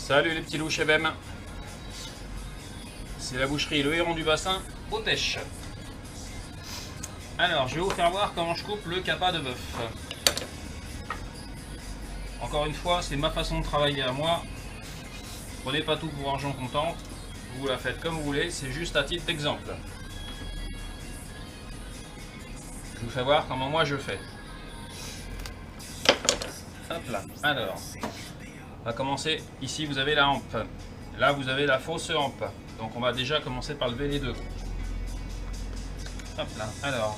Salut les petits loups chez Bem. C'est la boucherie Le Héron du Bassin, Potèche. Alors, je vais vous faire voir comment je coupe le capa de bœuf. Encore une fois, c'est ma façon de travailler à moi. Prenez pas tout pour argent comptant. Vous la faites comme vous voulez, c'est juste à titre d'exemple. Je vous fais voir comment moi je fais. Hop là. Alors, on va commencer. Ici, vous avez la hampe. Là, vous avez la fausse hampe. Donc, on va déjà commencer par lever les deux. Hop là. Alors.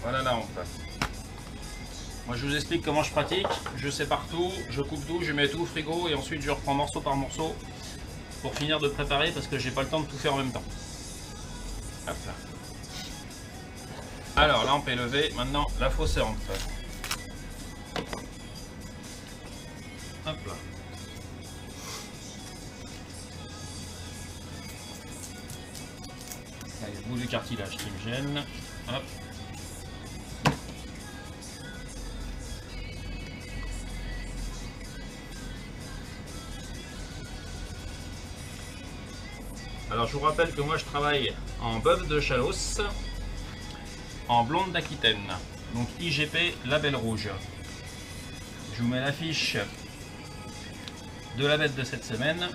Voilà la hampe. Moi je vous explique comment je pratique. Je sépare tout, je coupe tout, je mets tout au frigo et ensuite je reprends morceau par morceau pour finir de préparer parce que j'ai pas le temps de tout faire en même temps. Hop là. Alors la hampe est levée, maintenant la fausse hampe. Hop là. Allez, le bout du cartilage qui me gêne. Hop. Alors je vous rappelle que moi je travaille en bœuf de Chalosse, en blonde d'Aquitaine, donc IGP label rouge. Je vous mets l'affiche de la bête de cette semaine.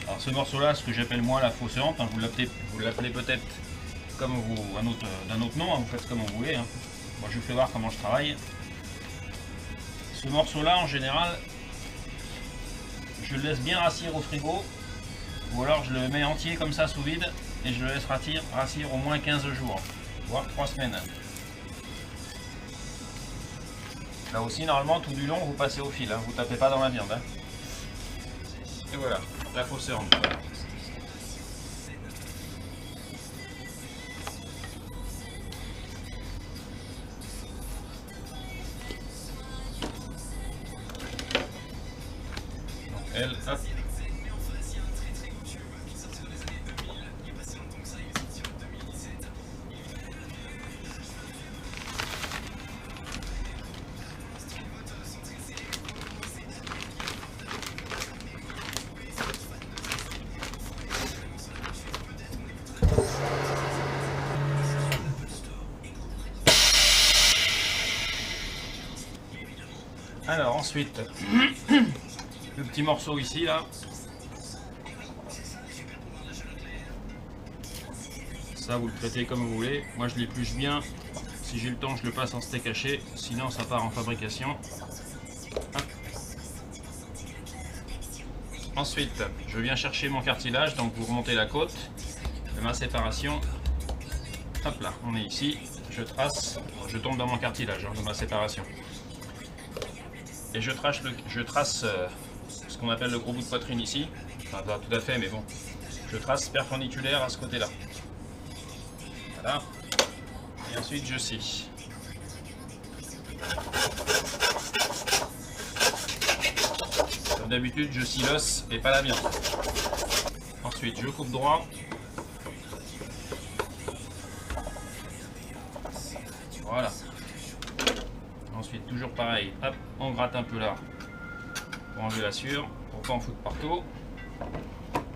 Alors ce morceau-là, ce que j'appelle moi la fausse hampe, hein, vous l'appelez peut-être comme d'un autre nom, hein, vous faites comme vous voulez. Hein. Moi je vous fais voir comment je travaille. Ce morceau-là, en général, je le laisse bien rassir au frigo, ou alors je le mets entier comme ça sous vide et je le laisse rassir au moins 15 jours, voire 3 semaines. Là aussi, normalement, tout du long, vous passez au fil, hein, vous tapez pas dans la viande. Hein. Et voilà, la fausse hampe. Donc elle, hop. Alors ensuite, le petit morceau ici là, ça vous le traitez comme vous voulez. Moi je l'épluche bien, si j'ai le temps je le passe en steak haché, sinon ça part en fabrication. Hop. Ensuite, je viens chercher mon cartilage, donc vous remontez la côte de ma séparation. Hop là, on est ici, je trace, je tombe dans mon cartilage de ma séparation. Et je trace ce qu'on appelle le gros bout de poitrine ici. Enfin, pas tout à fait, mais bon. Je trace perpendiculaire à ce côté-là. Voilà. Et ensuite, je scie. Comme d'habitude, je scie l'os et pas la viande. Ensuite, je coupe droit. Voilà. Ensuite, toujours pareil, hop, on gratte un peu là pour enlever la sueur, pour pas en foutre partout.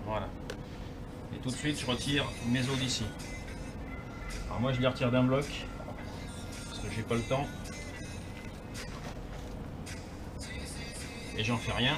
Voilà. Et tout de suite, je retire mes os d'ici. Alors moi je les retire d'un bloc parce que j'ai pas le temps et j'en fais rien.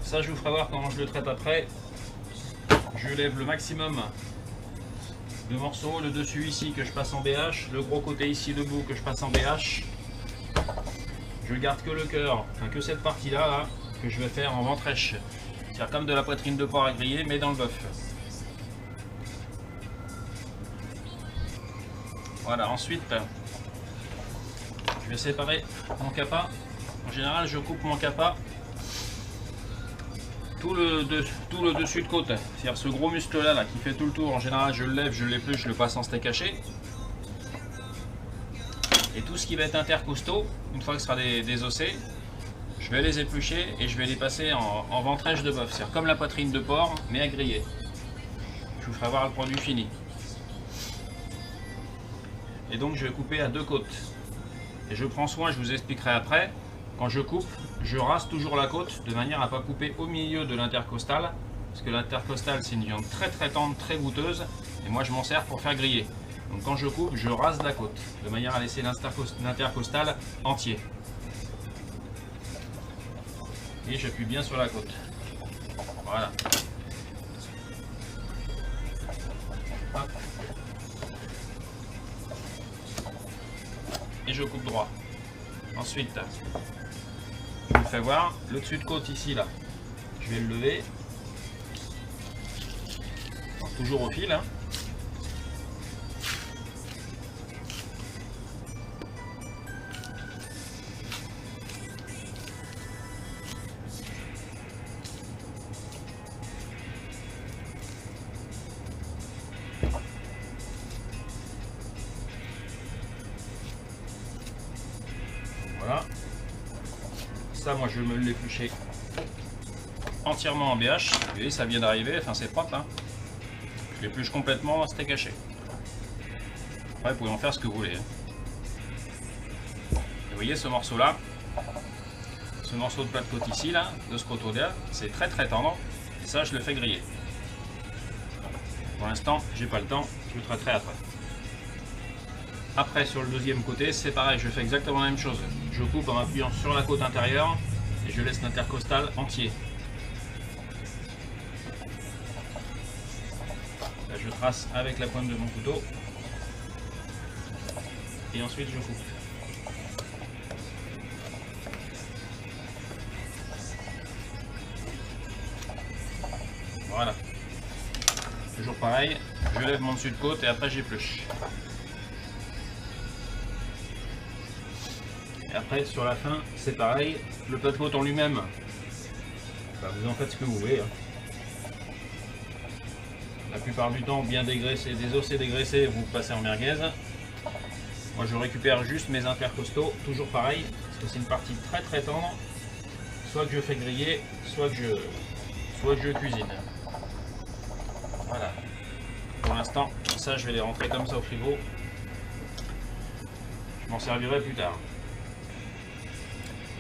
Ça, je vous ferai voir comment je le traite après. Je lève le maximum de morceaux, le dessus ici que je passe en BH, le gros côté ici debout que je passe en BH. Je garde que le cœur, enfin que cette partie là, que je vais faire en ventrèche. C'est comme de la poitrine de porc à griller mais dans le bœuf. Voilà, ensuite je vais séparer mon capa. En général je coupe mon capa tout le dessus de côte, c'est-à-dire ce gros muscle là, qui fait tout le tour. En général je le lève, je l'épluche, je le passe en steak haché. Et tout ce qui va être intercostaux, une fois que ce sera désossé, je vais les éplucher et je vais les passer en ventrèche de bœuf, c'est-à-dire comme la poitrine de porc mais à griller. Je vous ferai voir le produit fini. Et donc je vais couper à deux côtes. Et je prends soin, je vous expliquerai après, quand je coupe, je rase toujours la côte de manière à ne pas couper au milieu de l'intercostal, parce que l'intercostal c'est une viande très très tendre, très goûteuse, et moi je m'en sers pour faire griller. Donc quand je coupe, je rase la côte, de manière à laisser l'intercostal entier. Et j'appuie bien sur la côte. Voilà. Hop. Et je coupe droit. Ensuite, je vous fais voir le dessus de côte ici là. Je vais le lever. Alors, toujours au fil. Hein. Voilà. Ça, moi, je vais me l'éplucher entièrement en BH. Vous voyez, ça vient d'arriver. Enfin, c'est propre. Hein. Je l'épluche complètement en steak haché. Après, vous pouvez en faire ce que vous voulez. Hein. Et vous voyez, ce morceau-là, ce morceau de plat de côte ici, là, de ce côté-là, c'est très très tendre. Et ça, je le fais griller. Pour l'instant, j'ai pas le temps. Je le traiterai après. Après, sur le deuxième côté, c'est pareil, je fais exactement la même chose. Je coupe en m'appuyant sur la côte intérieure et je laisse l'intercostal entier. Là, je trace avec la pointe de mon couteau et ensuite je coupe. Voilà. Toujours pareil, je lève mon dessus de côte et après j'épluche. Après, sur la fin, c'est pareil, le plat de côte en lui-même, bah, vous en faites ce que vous voulez. Hein. La plupart du temps, bien dégraissé, désossé, dégraissé, vous passez en merguez. Moi, je récupère juste mes intercostaux, toujours pareil, parce que c'est une partie très très tendre. Soit que je fais griller, soit que je cuisine. Voilà. Pour l'instant, ça, je vais les rentrer comme ça au frigo. Je m'en servirai plus tard.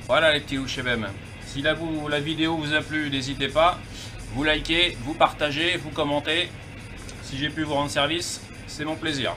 Voilà les petits louches FM. Si la vidéo vous a plu, n'hésitez pas, vous likez, vous partagez, vous commentez. Si j'ai pu vous rendre service, c'est mon plaisir.